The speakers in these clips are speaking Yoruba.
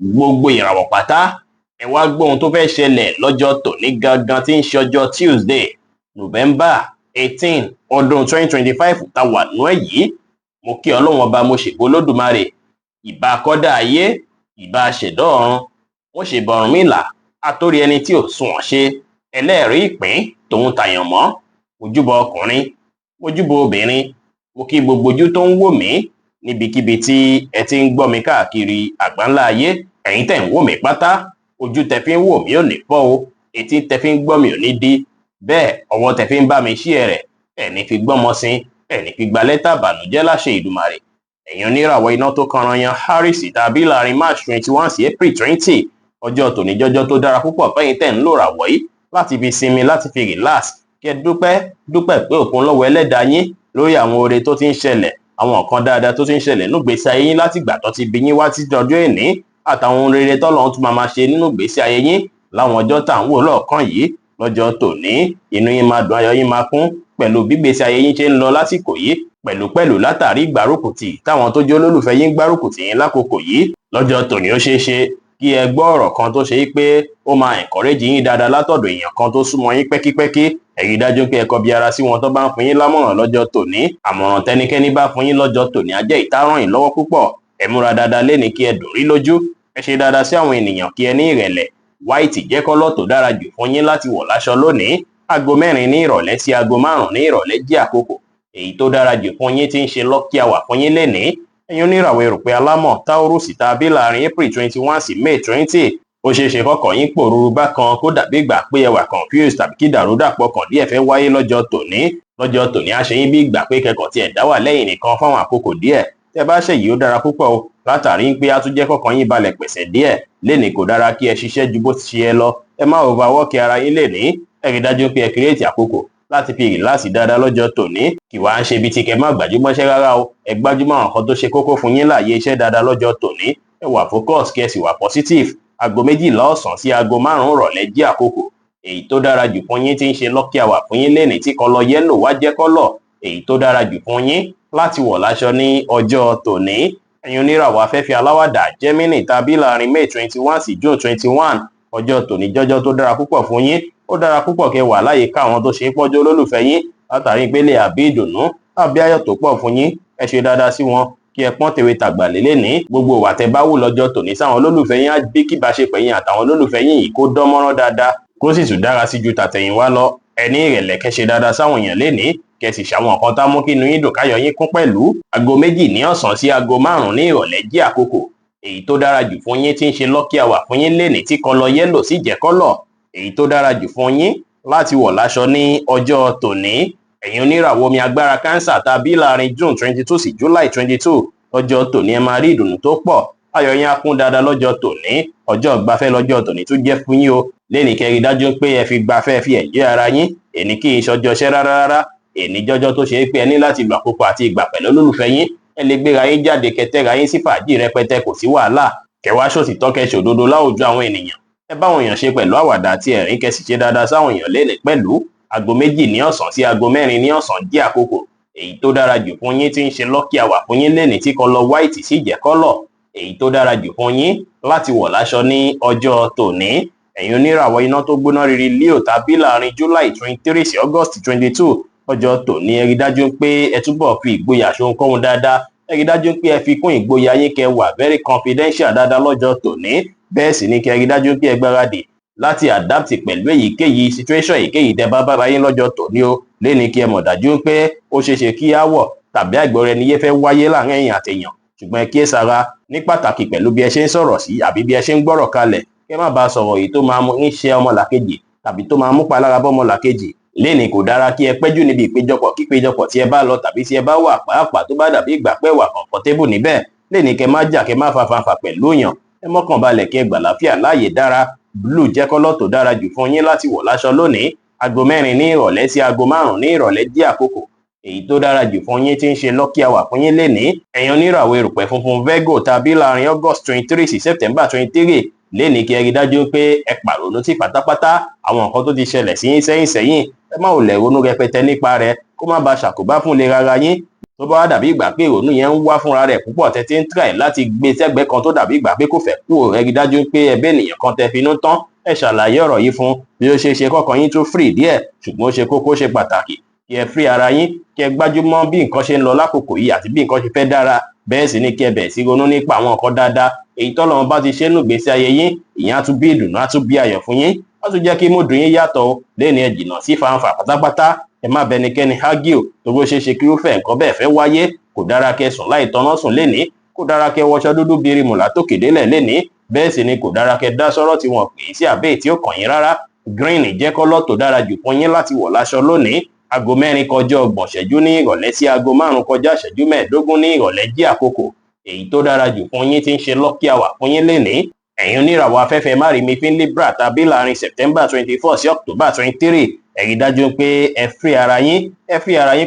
gbogbo ìràwọ̀ pátá ẹ wá gbọ́ ohun tó fẹ́ ṣẹlẹ̀ lọ́jọ́ tòní gangan tí ń ṣe ọjọ́ Tuesday November 18 ọdún 2025 tá wà nú ẹ̀ yìí. Mo kí Ọlọ́run ọba, mo ṣèbà Olódùmarè, ìbà kọ́dá ayé, ìbà ṣẹ̀dá ọ̀run, mo ṣèbà Ọ̀rúnmìlà atórí ẹni tí ò sunwọ̀n ṣe, ẹlẹ́rìí ìpín tòun tàyànmọ́, mojúbọ ọkùnrin, mojúbọ obìnrin, mo kí gbogbo ojú tó ń wò mí níbikíbi tí ẹ ti ń gbọ́ mi káàkiri àgbáńlá ayé. Ẹ̀yin tẹ̀ ń wò mí pátá, ojú tẹ fi ń wò mí ò ní fọ́ o, etí tẹ fi ń gbọ́ mi ò ní di, bẹ́ẹ̀ ọwọ́ tẹ fi ń bá mi share rẹ̀ ẹ̀ní fi gbọ́mọ sí, ẹ̀ní fi gba lẹ́tà ìbànújẹ́ láṣẹ Ìdùmarè. Ẹ̀yin oníràwọ̀ iná tó kanran yan Aries tàbí láàrin March 21 sí April 20, ọjọ́ tòní jọjọ́ tó dára púpọ̀ fẹ́yìn tẹ̀ ń lò ràwọ̀ yìí láti fi sinmi, láti fi relax, kí ẹ dúpẹ́ pé òkun lọ́wọ́ ẹlẹ́dàá yín lórí àwọn oore tó ti ń ṣẹlẹ̀, àwọn nǹkan dáadáa tó ti ń ṣẹlẹ̀ nínú ìgbésí ayé yín láti ìgbà tó ti bí yín wá títí ọjọ́ èní, àtàwọn ohun rere tọ́lọ́run tún máa ṣe nínú ìgbésí ayé yín láwọn ọjọ́ tá à ń wò lọ́ọ̀kan yìí. Lọ́jọ́ tòní inú yín máa dùn, ayọ̀ yín máa kún pẹ̀lú bí ìgbésí ayé yín ṣe ń lọ lásìkò yìí, pẹ̀lú látàrí ìgbárùkùtì táwọn tó jẹ́ olólùfẹ́ yín gbárùkùtì yín lákòókò yìí. Lọ́jọ́ tòní ó ṣeé ṣe kí ẹ gbọ́ ọ̀rọ̀ kan tó ṣe pé ó máa encourage yín dáadáa látọ̀dọ̀ èèyàn kan tó súnmọ́ yín pẹ́kípẹ́kí. Ẹ̀yin dájú pé ẹ kọbi ara sí wọn tó bá ń fún yín lámọ̀ràn lọ́jọ́ tòní. Àmọ̀ràn tẹnikẹ́ni bá fún yín lọ́jọ́ tòní á jẹ́ ìtáràn yín lọ́wọ́ púpọ̀. Ẹ múra dáadáa lénìí kí ẹ dùn rí lójú. Ẹ ṣe dáadáa sí àwọn ènìyàn kí ẹ ní ìrẹ̀lẹ̀. White jẹ́ kọ́lọ̀ tó dára jù fún yín láti wọ̀ láṣọ lónìí. Aago 4 ní ìrọ̀lẹ́ sí aago 5 ní ìrọ̀lẹ́ jẹ́ àkókò èyí tó dára jù fún yín tí ń ṣe lucky hour fún yín lénìí. Ẹ̀yin oníràwọ̀ erùpẹ̀ alámọ̀ Taurus tàbí láàrin April 21 sí May 20, ó ṣeé ṣe kọ́kàn yín pòrúurú bákan kó dàbí ìgbà pé ẹ wà confused tàbí kí ìdàrúdàpọ̀ kan díẹ̀ fẹ́ wáyé lọ́jọ́ tòní. Lọ́jọ́ tòní á ṣe yín bí ìgbà pé kẹ́kọ̀ọ́ tí ẹ̀ dá wà lẹ́yìn nìkan fáwọn àkókò díẹ̀. Tẹ́ bá ṣe yìí ó dára púpọ̀ o, látàrí pé á tún jẹ́ kọ́kàn yín balẹ̀ pẹ̀sẹ̀ díẹ̀. Lénìí kò dára kí ẹ ṣiṣẹ́ ju bó ti ṣe ẹ lọ. Ẹ má overwork ara yín lénìí. Ẹ rí dájú pé ẹ create àkókò láti fi rìláàsì dáadáa lọ́jọ́ tòní. Kì wá ń ṣe bí ti kẹ́ má gbájúmọ́ṣẹ́ rárá o. Ẹ gbájúmọ́ àwọn nǹkan tó ṣe kókó fún yín láàyè iṣẹ́ dáadáa lọ́jọ́ tòní. Ẹ wà focus kí ẹ sì wà positive. Aago 12 ọ̀sán sí aago 5 ìrọ̀lẹ́ jẹ́ àkókò èyí tó dára jù fún yín tí ń ṣe lucky hour fún yín lénìí tí kọ́lọ̀ yellow wá jẹ́ kọ́lọ̀ èyí tó dára jù fún yín láti wọ̀ láṣọ ní ọjọ́ tòní. Ẹ̀yin oníràwọ̀ afẹ́fẹ́ aláwàdà Gemini tàbí láàrin May 21 sí June 21, ọjọ́ tòní jọjọ́ tó dára púpọ̀ fún yín. Ó dára púpọ̀ kẹ́ wà láyìíká àwọn tó ṣe é pọ́jọ́ olólùfẹ́ yín látàrí ìpele àbí ìdùnnú tàbí ayọ̀ tó pọ̀ fún yín. Ẹ ṣe dáadáa sí wọn kí ẹ pọ́n tèwe tàgbà lénìí. Gbogbo ìwà tẹ́ bá wù lọ́jọ́ tòní sáwọn olólùfẹ́ yín á bí kí ìbáṣepọ̀ yín àtàwọn olólùfẹ́ yín yìí kó dán mọ́rán dáadáa, kó sì tún dára sí ju tàtẹ̀yìnwá lọ. Ẹ ní ìrẹ̀lẹ̀ kẹ́ ṣe dáadáa sáwọn èèyàn lénìí, kẹ́ sì ṣàwọn nǹkan tá mú kí inú yín dùn káyọ̀ yín kún pẹ̀lú. Aago 2 ní ọ̀sán sí aago 5 ní ìrọ̀lẹ́ jẹ́ àkókò èyí tó dára jù fún yín tí ń ṣe lucky hour fún yín lénìí tí kọ́lọ̀ yellow sì jẹ́ kọ́lọ̀ èyí tó dára jù fún yín láti wọ̀ láṣọ ní ọjọ́ tòní. Ẹ̀yin oníràwọ̀ omi agbára Cancer tàbí láàrin June 22 sí July 22, ọjọ́ tòní ẹ máa rí ìdùnnú tó pọ̀. Ayọ̀ yín á kún dáadáa lọ́jọ́ tòní. Ọjọ́ ìgbafẹ́ lọ́jọ́ tòní tún jẹ́ fún yín o. Lénìí kẹ́ rí dájú pé ẹ fi gbafẹ́ fi enjoy ara yín. Èní kì í ṣọjọ́ iṣẹ́ rárá. Èní jọjọ́ tó ṣe é pé ẹ ní láti lo àkókò àti ìgbà pẹ̀lú olólùfẹ́ yín. Ẹ lè gbéra yín jáde kẹtẹ́ra yín sí fàájì rẹpẹtẹ, kò sí wàhálà. Kẹwàá ṣòtítọ́ kẹ́ ṣòdodo láwùjọ àwọn ènìyàn. Ẹ bá àwọn èèyàn ṣe pẹ̀lú àwàdà àti ẹ̀rín, kẹ́ sì ṣe dáadáa sáwọn èèyàn lénìí pẹ̀lú. Aago 2 ní ọ̀sán sí aago 4 ní ọ̀sán jẹ́ àkókò èyí tó dára jù fún yín tí ń ṣe lucky hour fún yín lénìí tí kọ́lọ̀ white sì jẹ́ kọ́lọ̀ èyí tó dára jù fún yín láti wọ̀ láṣọ ní ọjọ́ tòní. Ẹ̀yin oníràwọ̀ iná tó gbóná riri Leo tàbí láàrin July 23 sí August 22, ọjọ́ tòní ẹ rí dájú pé ẹ túbọ̀ fi ìgboyà ṣohunkóhun dáadáa. Ẹ rí dájú pé ẹ fi kún ìgboyà yín kẹ́ wà very confidential dáadáa lọ́jọ́ tòní. Bẹ́ẹ̀ sì ni kẹ́ rí dájú pé ẹ gbáradì láti adapt pẹ̀lú èyíkéyìí situation èyíkéyìí tẹ́ bá bára yín lọ́jọ́ tòní o. Lénìí kí ẹ mọ̀ dájú pé ó ṣeé ṣe kí áwọ̀ tàbí àìgbọ́ra-ẹni-yé fẹ́ wáyé láàrin ẹ̀yin àtèèyàn, ṣùgbọ́n ẹ kíyèsára ní pàtàkì pẹ̀lú bí ẹ ṣe ń sọ̀rọ̀ sí àbí bí ẹ ṣe ń gbọ́rọ̀ kalẹ̀. Kẹ́ má bàa sọ̀rọ̀ èyí tó máa mú yín ṣe ọmọlàkejì tàbí tó máa mú palára bọ́ ọmọlàkejì. Lénìí kò dára kí ẹ péjú níbi ìpéjọpọ̀ kí ìpéjọpọ̀ tí ẹ bá lọ tàbí tí ẹ bá wà pàápàá tó bá dàbí ìgbà pé wà comfortable níbẹ̀. Lénìí kẹ́ má jà, kẹ́ má fa fanfà pẹ̀lú èèyàn. Ẹ mọ́kàn balẹ̀ kẹ́ gbàlàáfíà láàyè dára. Blue jẹ́ kọ́lọ̀ tó dára jù fún yín láti wọ̀ láṣọ lónìí. Aago 4 ní ìrọ̀lẹ́ sí aago 5 ní ìrọ̀lẹ́ jẹ́ àkókò èyí tó dára jù fún yín tí ń ṣe lucky hour fún yín lénìí. Ẹ̀yin oníràwọ̀ erùpẹ̀ funfun Virgo tàbí láàrin August 23 sí September 23, lénìí kí ẹ rí dájú pé ẹ pàrònú tí pátápátá àwọn nǹkan tó ti ṣẹlẹ̀ sí yín sẹ́yìn. Ẹ má ò lẹ̀ ronú rẹpẹtẹ nípa rẹ̀ kó má bàa ṣàkóbá fún ìlera ara yín. tó bá wá dàbí ìgbà pé ìrònú yẹn ń wá fúnra rẹ̀ púpọ̀ tẹ́ ti ń try láti gbé sẹ́gbẹ́ kan tó dàbí ìgbà pé kò fẹ́ kúrò, ẹ rí dájú pé ẹbẹ́ ènìyàn kan tẹ́ finú tán, ẹ ṣàlàyé ọ̀rọ̀ yìí fún bí ó ṣe ṣe kọ́kàn yín tó free díẹ̀, ṣùgbọ́n ó ṣe kókó ṣe pàtàkì kí ẹ free ara yín, kí ẹ gbájúmọ́ bí nǹkan ṣe ń lọ lákòókò yìí àti bí nǹkan ṣe fẹ́ dára, bẹ́ẹ̀ sì ni kí ẹ bẹ̀rẹ̀ sí ronú nípa àwọn nǹkan dáadáa èyí tọ́lọ́run bá ti ṣe nínú ìgbésí ayé yín, ìyẹn á tún bí ìdùnnú, á tún bí ayọ̀ fún yín, á tún jẹ́ kí mood yín yàtọ̀ o. Lẹ́ni ẹ jìnnà sí fanfà pátápátá, ẹ má bẹnikẹ́ni hágíò tó bó ṣe ṣe kí irúfẹ́ nǹkan bẹ́ẹ̀ fẹ́ wáyé. Kò dára kẹ́ sùn láì tọ́nà sùn lénìí, kò dára kẹ́ wọṣọ dúdú birimù látòkè délẹ̀ lénìí, bẹ́ẹ̀ sì ni kò dára kẹ́ dá sọ́rọ̀ tí wọ́n pè é sí àbẹ́ tí ó kàn yín rárá. Green jẹ́ kọ́lọ̀ tó dára jù fún yín láti wọ̀ láṣọ lónìí. Aago 4 kọjá 30 ìṣẹ́jú ní ìrọ̀lẹ́ sí aago 5 kọjá ìṣẹ́jú 15 ní ìrọ̀lẹ́ jí àkókò èyí tó dára jù fún yín tí ń ṣe lucky hour fún yín lénìí. Ẹ̀yin oníràwọ̀ afẹ́fẹ́ márìmí fi ń Libra tàbí láàrin September 24 sí October 23, ẹ rí dájú pé ẹ free ara yín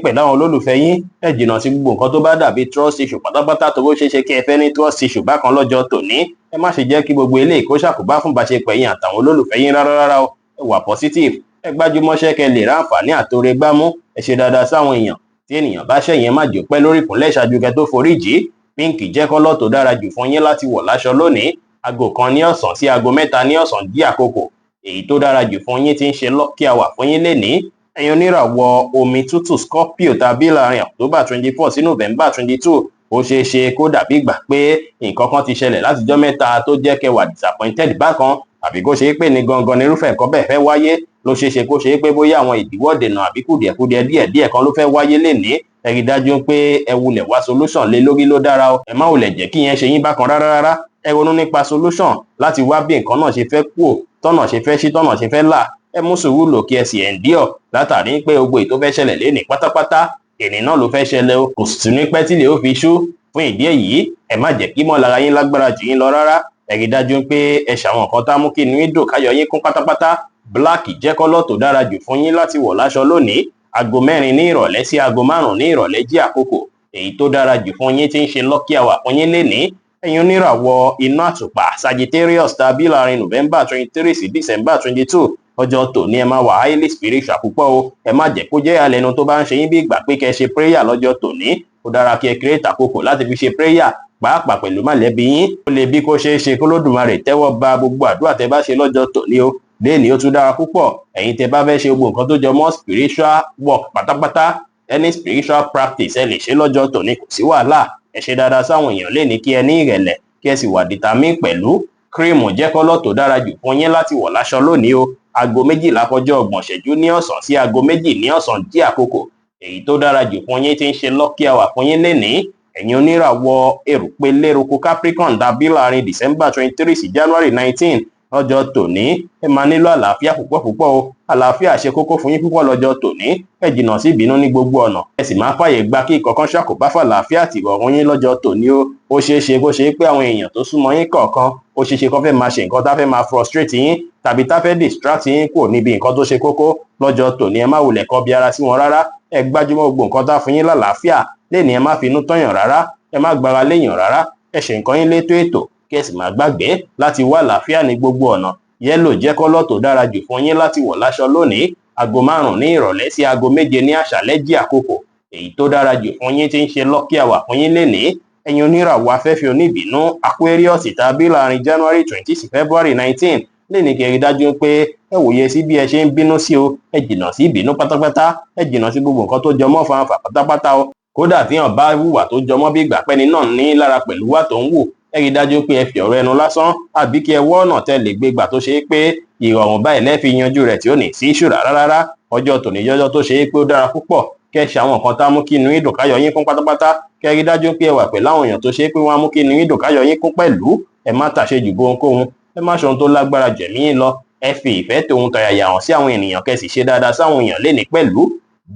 pẹ̀lú àwọn olólùfẹ́ yín, ẹ jìnnà sí gbogbo nǹkan tó bá dàbí trust issue pátápátá tó bó ṣe ṣe kí ẹ fẹ́ ní trust issue bákan lọ́jọ́ tòní. Ẹ má ṣe jẹ́ kí gbogbo eléyìí kó ṣàkóbá fún ìbáṣepọ̀ yín àtàwọn olólùfẹ́ yín rárá o. Ẹ wà positive, ẹ gbájúmọ́ṣẹ́ kẹ́ lè ráǹfààní àtòrè gbámú, ẹ ṣe dáadáa sáwọn èèyàn. Tí ènìyàn bá ṣẹ̀yìn má jò pẹ́ lórí ìkúnlẹ̀ ìṣáájú kẹ́ tó forí jì. Pink jẹ́ kọ́lọ̀ tó dára jù fún yín láti wọ̀ láṣọ lónìí. Aago 1 ní ọ̀sán sí aago 3 ní ọ̀sán jí àkókò èyí tó dára jù fún yín tí ń ṣe lucky hour fún yín lénìí. Ẹ̀yin oníràwọ̀ omi tútù Scorpio tàbí láàrin October 24 sí November 22, ó ṣeé ṣe kó dàbí ìgbà pé nǹkan kan ti ṣẹlẹ̀ látijọ́ mẹ́ta tó jẹ́ kẹ́ wà disappointed bákan, àbí kó ṣe pé ní gangan nírúfẹ́ nǹkan bẹ́ẹ̀ fẹ́ wáyé. Ló ṣeé ṣe kó ṣe pé bóyá àwọn ìdíwọ́ dènà àbí kùdìẹ̀kudiẹ díẹ̀ kan ló fẹ́ wáyé lénìí. Ẹ rí dájú pé ẹ wulẹ̀ wá solution lé lórí ló dára o. Ẹ má wulẹ̀ jẹ́ kí yẹn ṣe yín bákan rárá. Ẹ ronú nípa solution láti wá bí nǹkan náà ṣe fẹ́ kúò, tọ́nà ṣe fẹ́ ṣí, tọ́nà ṣe fẹ́ là. Ẹ mú sùúrù lò kí ẹ sì endure látàrí pé gbogbo èyí tó fẹ́ ṣẹlẹ̀ lénìí pátápátá ènìyàn náà ló fẹ́ ṣẹlẹ̀ o, kò sì ní pẹ́ tí lè ó fi ṣú. Fún ìdí èyí, ẹ má jẹ́ kí mọ́lára yín lágbára jù yín lọ rárá. Ẹ rí dájú pé ẹ ṣàwọn nǹkan tá mú kí inú yín dùn káyọ̀ yín kún pátápátá. Black jẹ́ kọ́lọ̀ tó dára jù fún yín láti wọ̀ láṣọ lónìí. Aago 4 ní ìrọ̀lẹ́ sí aago 5 ní ìrọ̀lẹ́ jí àkókò èyí tó dára jù fún yín tí ń ṣe lucky hour fún yín lénìí. Ẹ̀yin oníràwọ̀ iná àtùpà Sagittarius tàbí láàrin November 23 sí December 22, ọjọ́ tòní ẹ máa wà highly spiritual púpọ̀ o. Ẹ má jẹ́ kó jẹ́ àlẹ́nu tó bá ń ṣe yín bí ìgbà pé kẹ́ ṣe prayer lọ́jọ́ tòní. Ó dára kí ẹ create àkókò láti fi ṣe prayer pàápàá pẹ̀lú mọ̀lẹ́bí yín. Ó lè bí kó ṣeé ṣe kó lódùmarè tẹ́wọ́ ba gbogbo àdúrà tẹ́ bá ṣe lọ́jọ́ tòní o. Lénìí ó tún dára púpọ̀ ẹ̀yin tẹ́ bá fẹ́ ṣe gbogbo nǹkan tó jọ mọ́ spiritual work pátápátá, any spiritual practice ẹ lè ṣe lọ́jọ́ tòní, kò sí wàhálà. Ẹ ṣe dáadáa sáwọn èèyàn lénìí kí ẹ ní ìrẹ̀lẹ̀ kí ẹ sì wà determine pẹ̀lú. Cream jẹ́ kọ́lọ̀ tó dára jù fún yín láti wọ̀ láṣọ lónìí o. Aago 12 kọjá 30 ìṣẹ́jú ní ọ̀sán sí aago 2 ní ọ̀sán jí àkókò èyí tó dára jù fún yín tí ń ṣe lucky hour fún yín lénìí. Ẹ̀yin oníràwọ̀ erùpẹ̀ lérúkú Capricorn tàbí láàrin December 23 sí January 19, lọ́jọ́ tòní ẹ máa nílò àlàáfíà púpọ̀ o. Àlàáfíà ṣe kókó fún yín púpọ̀ lọ́jọ́ tòní. Ẹ jìnnà sí ìbínú ní gbogbo ọ̀nà, ẹ sì máa fàyè gba kí ìkọ̀kan ṣàkóbá fàlàáfíà àti ìrọ̀rùn yín lọ́jọ́ tòní o. Ó ṣeé ṣe kó ṣe pé àwọn èèyàn tó súnmọ́ yín kọ̀ọ̀kan ó ṣeé ṣe kó fẹ́ máa ṣe nǹkan tá fẹ́ máa frustrate yín tàbí tá fẹ́ distract yín kúrò níbi nǹkan tó ṣe kókó lọ́jọ́ tòní. Ẹ má wulẹ̀ kọbi ara sí wọn rárá. Ẹ gbájúmọ́ gbogbo nǹkan tá fún yín lálàáfíà lénìí. Ẹ má finú tọ́yàn rárá, ẹ má gbára léèyàn rárá. Ẹ ṣe nǹkan yín létò ètò kí ẹ sì má gbàgbé láti wá àlàáfíà ní gbogbo ọ̀nà. Yẹ́lò jẹ́ kọ́lọ̀ tó dára jù fún yín láti wọ̀ láṣọ lónìí. Aago 5 ní ìrọ̀lẹ́ sí aago 7 ní àṣálẹ́ jí àkókò èyí tó dára jù fún yín tí ń ṣe lucky hour fún yín lénìí. Ẹ̀yin oníràwọ̀ afẹ́fẹ́ oníbínú Aquarius tàbí láàrin January 20 sí February 19, lénìí kí ẹ rí dájú pé ẹ wòye sí bí ẹ ṣe ń bínú sí o. Ẹ jìnnà sí ìbínú pátápátá, ẹ jìnnà sí gbogbo nǹkan tó jọmọ́ fanfà pátápátá o. Kódà tí hàn bá hùwà tó jọmọ́ bí ìgbà pẹ́ni náà ní lára pẹ̀lú wà tó ń wù, ẹ rí dájú pé ẹ fi ọ̀rọ̀ ẹnu lásán àbí kí ẹ wọ́ ọ̀nà tẹ́ lè gbé gbà tó ṣe pé ìrọ̀rùn báyìí lẹ́ẹ̀fi yanjú rẹ̀ tí ó ní sí ìṣúra rárá. Ọjọ́ tòní jọjọ́ tó ṣe pé ó dára púpọ̀ kẹ́ ṣe àwọn nǹkan tá mú kí inú yín dùn káyọ̀ yín kún pátápátá. Kẹ́ rí dájú pé ẹ wà pẹ̀lú àwọn èèyàn tó ṣe pé wọ́n á mú kí inú yín dùn káyọ̀ yín kún pẹ̀lú. Ẹ má tàṣejù bóhunkóhun, ẹ má ṣe ohun tó lágbára jẹ̀mí yín lọ. Ẹ fi ìfẹ́ tòun tọ̀yàyà hàn sí àwọn ènìyàn kẹ́ sì ṣe dáadáa sáwọn èèyàn lénìí pẹ̀lú.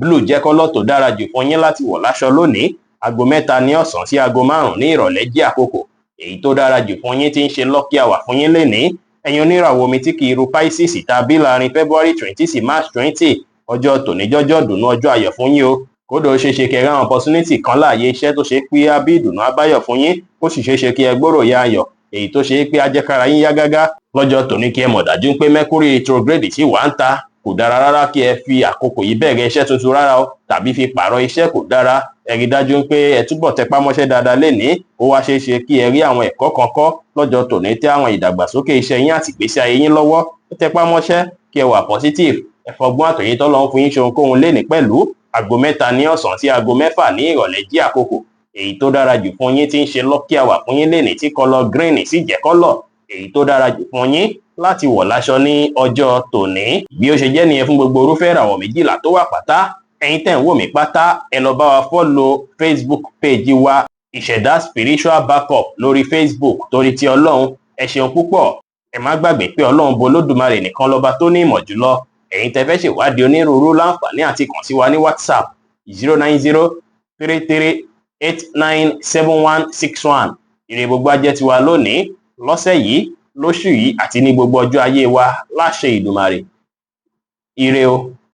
Blue jẹ́ kọ́lọ̀ tó dára jù fún yín láti wọ̀ láṣọ lónìí. Aago 3 ní ọ̀sán sí aago 5 ní ìrọ̀lẹ́ jí àkókò èyí tó dára jù fún yín tí ń ṣe lucky hour fún yín lénìí. Ẹ̀yin oníràwọ̀ omi tí kì í ru Pisces tàbí láàrin February 20 sí March 20, ọjọ́ tòní jọjọ́ dùnú ọjọ́ ayọ̀ fún yín o. Kódà ó ṣeé ṣe kí ẹ rán opportunity kan láàyè iṣẹ́ tó ṣe pé á bí ìdùnnú abáyọ̀ fún yín. Ó sì ṣeé ṣe kí ẹ gbọ́rọ̀ ya ayọ̀ èyí tó ṣe pé á jẹ́ kára yín yá gágá. Lọ́jọ́ tòní kí ẹ mọ̀ dájú pé Mercury retrograde sì wà ń ta. kò dára rárá kí ẹ fi àkókò yìí bẹ̀rẹ̀ iṣẹ́ tuntun rárá o, tàbí fi pààrọ̀ iṣẹ́ kò dára. Ẹ rí dájú pé ẹ túbọ̀ tẹpá mọ́ṣẹ́ dáadáa lénìí, ó wá ṣeé ṣe kí ẹ rí àwọn ẹ̀kọ́ kan kọ́ lọ́jọ́ tòní tí àwọn ìdàgbàsókè iṣẹ́ yín àti ìgbésí ayé yín lọ́wọ́. Ẹ tẹpá mọ́ṣẹ́ kí ẹ wà positive, ẹ fọgbọ́n àtòyé tọ́lọ́run fún yín ṣe ohunkóhun lénìí pẹ̀lú. Aago 3 ní ọ̀sán sí aago 6 ní ìrọ̀lẹ́ jí àkókò èyí tó dára jù fún yín tí ń ṣe lucky hour fún yín lénìí tí kọ́lọ̀ green sì jẹ́ kọ́lọ̀ èyí tó dára jù fún yín láti wọ̀ láṣọ ní ọjọ́ tòní. Bí ó ṣe jẹ́ nìyẹn fún gbogbo irúfẹ́ ìràwọ̀ 12 tó wà pátá. Ẹ̀yin tẹ́ ń wò mí pátá, ẹ lọ bá wa follow Facebook page wa Ìṣẹ̀dá Spiritual Backup lórí Facebook torí ti Ọlọ́run. Ẹ ṣeun púpọ̀. Ẹ má gbàgbé pé Ọlọ́run bo Olódùmarè nìkan lọ́ba tó ní ìmọ̀ jùlọ. Ẹ̀yin tẹ́ fẹ́ ṣèwádìí onírúurú láǹfààní àti kàn sí wa ní WhatsApp 09033897161. Ire gbogbo á jẹ́ tiwa lónìí, lọ́sẹ̀ yìí, lóṣù yìí àti ní gbogbo ọjọ́ ayé wa láṣẹ Ìdùmarè. Ire o.